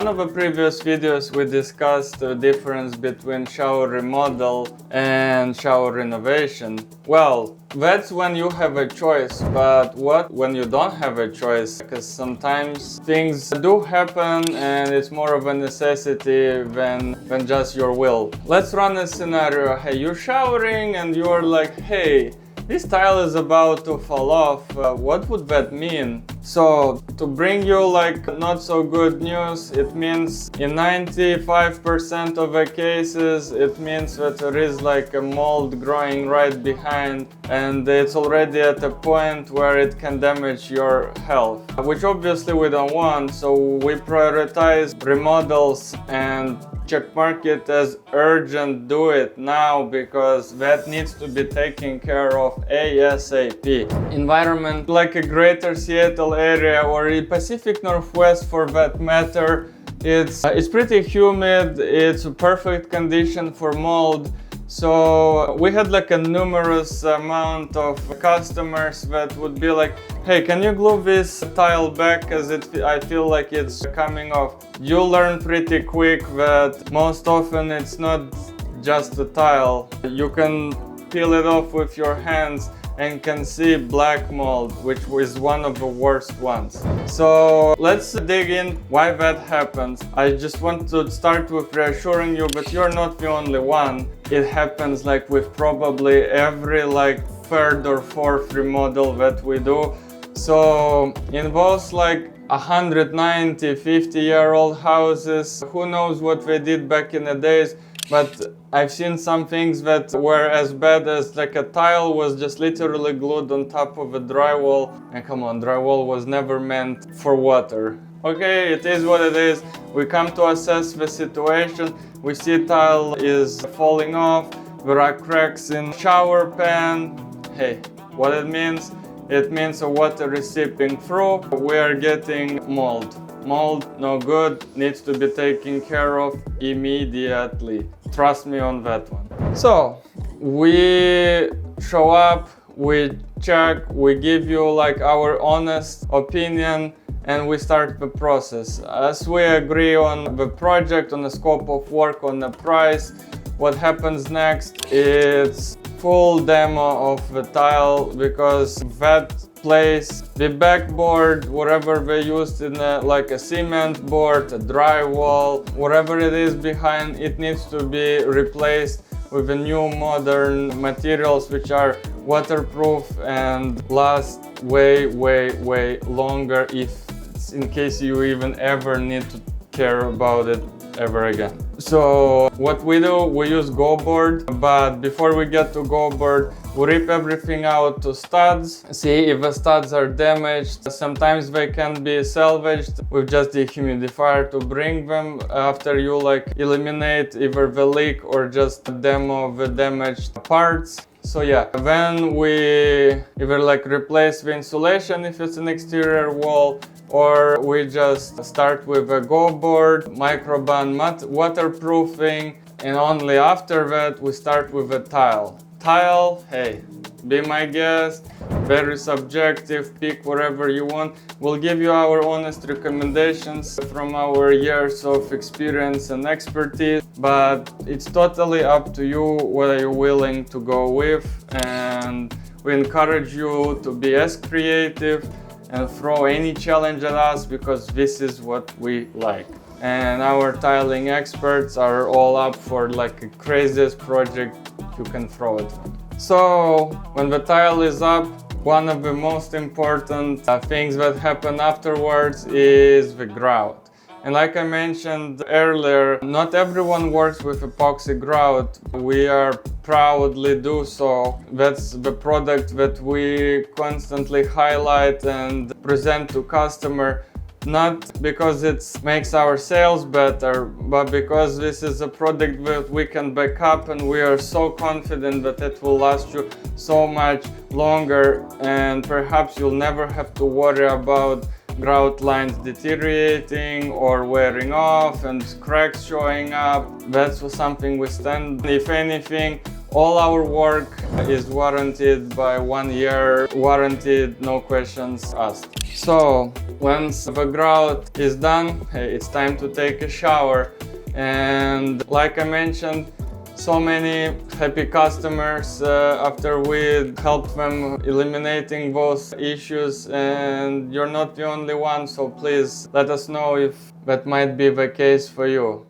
In one of the previous videos we discussed the difference between shower remodel and shower renovation. Well, that's when you have a choice, but what when you don't have a choice? Because sometimes things do happen and it's more of a necessity than just your will. Let's run a scenario. Hey, you're showering and you're like, hey, this tile is about to fall off. What would that mean? So, to bring you like not so good news, it means in 95% of the cases, it means that there is like a mold growing right behind and it's already at a point where it can damage your health, which obviously we don't want. So we prioritize remodels and check mark it as urgent, do it now, because that needs to be taken care of ASAP. Environment like a greater Seattle area or the Pacific Northwest for that matter, it's pretty humid, it's a perfect condition for mold. So we had like a numerous amount of customers that would be like, hey, can you glue this tile back because I feel like it's coming off. You learn pretty quick that most often it's not just a tile. You can peel it off with your hands and can see black mold, which is one of the worst ones. So let's dig in why that happens. I just want to start with reassuring you that you're not the only one. It happens like with probably every like third or fourth remodel that we do. So involves like 190, 50-year-old houses. Who knows what they did back in the days, but I've seen some things that were as bad as like a tile was just literally glued on top of a drywall. And come on, drywall was never meant for water. Okay, it is what it is. We come to assess the situation. We see tile is falling off. There are cracks in shower pan. Hey, what it means? It means the water is seeping through. We are getting mold. Mold, no good, needs to be taken care of immediately. Trust me on that one. So, we show up, we check, we give you like our honest opinion, and we start the process. As we agree on the project, on the scope of work, on the price, what happens next is full demo of the tile, because that place, the backboard, whatever they used in like a cement board, a drywall, whatever it is behind, it needs to be replaced with the new modern materials which are waterproof and last way longer, if in case you even ever need to care about it ever again. So what we do, we use go board, but before we get to go board, we rip everything out to studs, see if the studs are damaged. Sometimes they can be salvaged with just the humidifier to bring them after you like eliminate either the leak or just demo the damaged parts. So yeah, then we either like replace the insulation if it's an exterior wall, or we just start with a go board, microban waterproofing, and only after that we start with a tile. Tile, hey, be my guest, very subjective, pick whatever you want. We'll give you our honest recommendations from our years of experience and expertise, but it's totally up to you whether you're willing to go with, and we encourage you to be as creative and throw any challenge at us, because this is what we like. And our tiling experts are all up for like a craziest project you can throw it. So when the tile is up, one of the most important things that happen afterwards is the grout. And like I mentioned earlier, not everyone works with epoxy grout. We are proudly do so. That's the product that we constantly highlight and present to customer. Not because it makes our sales better, but because this is a product that we can back up, and we are so confident that it will last you so much longer, and perhaps you'll never have to worry about grout lines deteriorating or wearing off and cracks showing up. That's something we stand. If anything, all our work is warranted by 1 year, warranted, no questions asked. So Once the grout is done, hey, it's time to take a shower. And like I mentioned, so many happy customers after we help them eliminating those issues, and you're not the only one, so please let us know if that might be the case for you.